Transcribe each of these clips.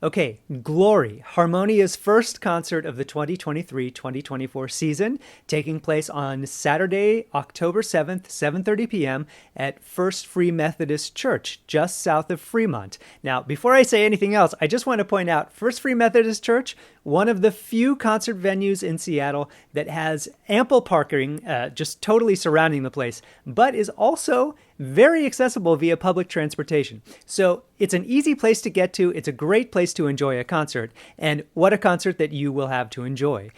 Okay, Glory, Harmonia's first concert of the 2023-2024 season, taking place on Saturday, October 7th, 7:30 p.m. at First Free Methodist Church, just south of Fremont. Now, before I say anything else, I just want to point out First Free Methodist Church, one of the few concert venues in Seattle that has ample parking, just totally surrounding the place, but is also very accessible via public transportation. So it's an easy place to get to. It's a great place to enjoy a concert. And what a concert that you will have to enjoy.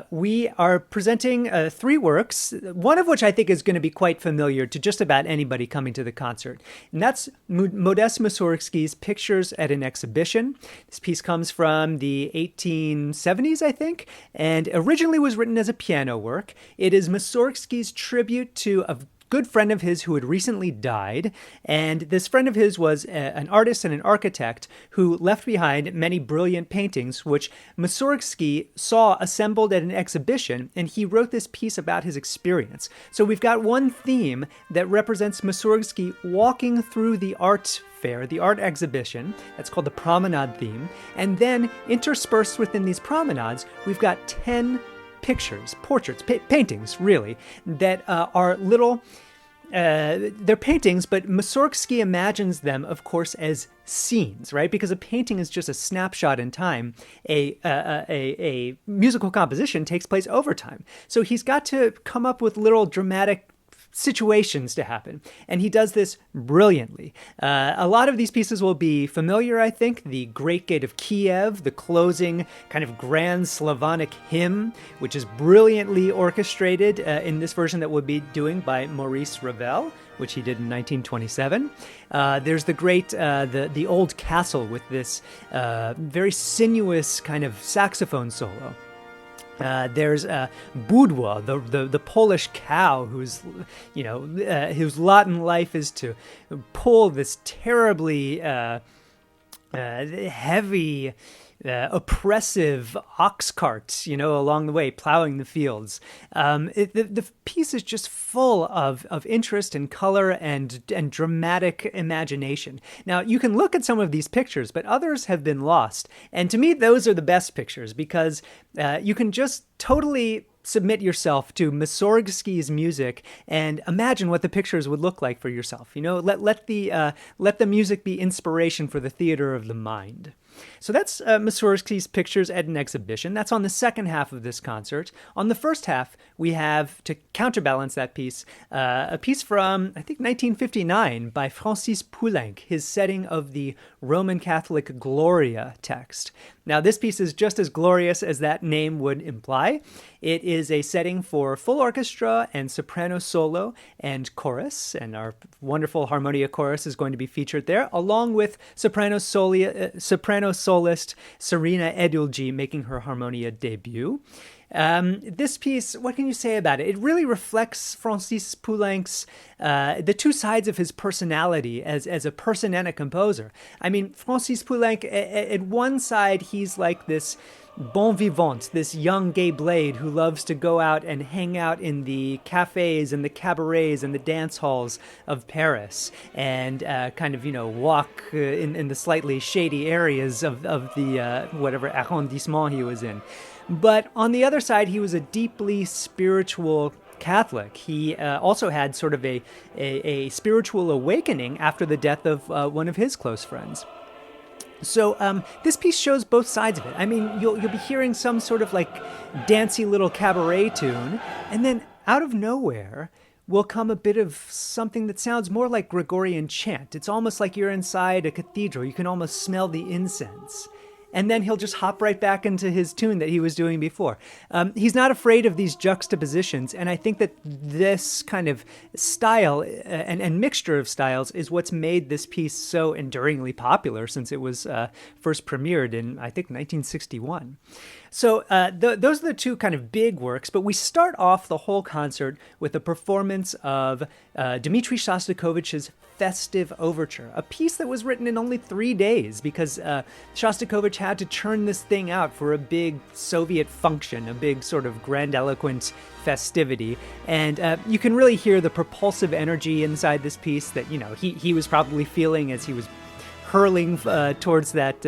We are presenting three works, one of which I think is going to be quite familiar to just about anybody coming to the concert. And that's Modest Mussorgsky's Pictures at an Exhibition. This piece comes from the 1870s, I think, and originally was written as a piano work. It is Mussorgsky's tribute to a good friend of his who had recently died, and this friend of his was an artist and an architect who left behind many brilliant paintings, which Mussorgsky saw assembled at an exhibition, and he wrote this piece about his experience. So we've got one theme that represents Mussorgsky walking through the art fair, the art exhibition. That's called the promenade theme. And then interspersed within these promenades, we've got 10 pictures, portraits, paintings, really, that are little, they're paintings, but Mussorgsky imagines them, of course, as scenes, right? Because a painting is just a snapshot in time. A musical composition takes place over time. So he's got to come up with little dramatic situations to happen. And he does this brilliantly. A lot of these pieces will be familiar, I think. The Great Gate of Kiev, the closing kind of grand Slavonic hymn, which is brilliantly orchestrated in this version that we'll be doing by Maurice Ravel, which he did in 1927. There's the great, the old castle with this very sinuous kind of saxophone solo. There's Budwa, the Polish cow, whose lot in life is to pull this terribly heavy, oppressive ox cart, along the way, plowing the fields. The piece is just full of interest and color and dramatic imagination. Now, you can look at some of these pictures, but others have been lost. And to me, those are the best pictures because you can just totally submit yourself to Mussorgsky's music and imagine what the pictures would look like for yourself. Let the music be inspiration for the theater of the mind. So that's Mussorgsky's Pictures at an Exhibition. That's on the second half of this concert. On the first half, we have, to counterbalance that piece, a piece from, I think, 1959 by Francis Poulenc, his setting of the Roman Catholic Gloria text. Now, this piece is just as glorious as that name would imply. It is a setting for full orchestra and soprano solo and chorus, and our wonderful Harmonia chorus is going to be featured there, along with soprano soloist Serena Edulji making her Harmonia debut. This piece, what can you say about it? It really reflects Francis Poulenc's, the two sides of his personality as a person and a composer. I mean, Francis Poulenc, at one side, he's like this bon vivant, this young gay blade who loves to go out and hang out in the cafes and the cabarets and the dance halls of Paris and walk in the slightly shady areas of the whatever arrondissement he was in. But on the other side, he was a deeply spiritual Catholic. He also had sort of a spiritual awakening after the death of one of his close friends. So this piece shows both sides of it. I mean, you'll be hearing some sort of like dancey little cabaret tune, and then out of nowhere will come a bit of something that sounds more like Gregorian chant. It's almost like you're inside a cathedral. You can almost smell the incense. And then he'll just hop right back into his tune that he was doing before. He's not afraid of these juxtapositions, and I think that this kind of style and mixture of styles is what's made this piece so enduringly popular since it was first premiered in, I think, 1961. So those are the two kind of big works, but we start off the whole concert with a performance of Dmitri Shostakovich's Festive Overture, a piece that was written in only 3 days because Shostakovich had to churn this thing out for a big Soviet function, a big sort of grandiloquent festivity. And you can really hear the propulsive energy inside this piece that, he was probably feeling as he was hurling towards that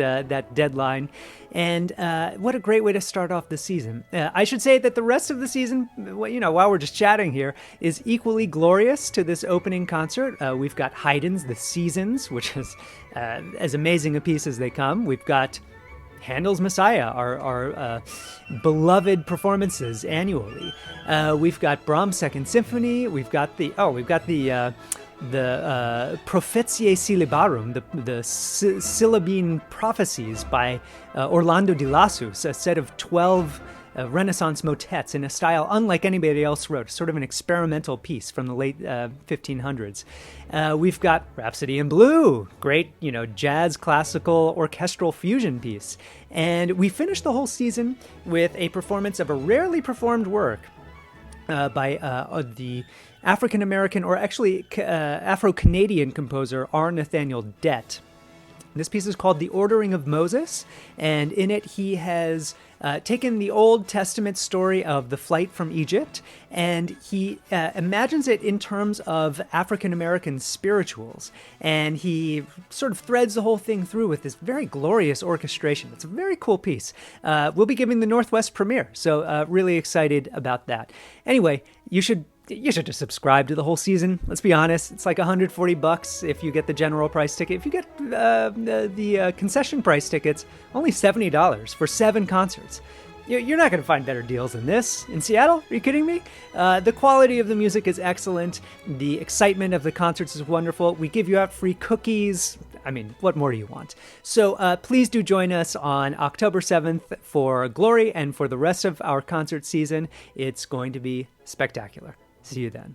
deadline. And what a great way to start off the season. I should say that the rest of the season, while we're just chatting here, is equally glorious to this opening concert. We've got Haydn's The Seasons, which is as amazing a piece as they come. We've got Handel's Messiah, our beloved performances annually. We've got Brahms' Second Symphony. We've got the Prophetiae Syllabarum, the Syllabine Prophecies by Orlando di Lassus, a set of 12 Renaissance motets in a style unlike anybody else wrote, sort of an experimental piece from the late 1500s. We've got Rhapsody in Blue, great, jazz, classical, orchestral fusion piece. And we finished the whole season with a performance of a rarely performed work by the African-American, or actually Afro-Canadian composer R. Nathaniel Dett. This piece is called The Ordering of Moses, and in it he has taken the Old Testament story of the flight from Egypt, and he imagines it in terms of African-American spirituals, and he sort of threads the whole thing through with this very glorious orchestration. It's a very cool piece. We'll be giving the Northwest premiere, so really excited about that. Anyway, you should just subscribe to the whole season. Let's be honest. It's like $140 if you get the general price ticket. If you get the concession price tickets, only $70 for 7 concerts. You're not going to find better deals than this. In Seattle? Are you kidding me? The quality of the music is excellent. The excitement of the concerts is wonderful. We give you out free cookies. I mean, what more do you want? So please do join us on October 7th for Glory and for the rest of our concert season. It's going to be spectacular. See you then.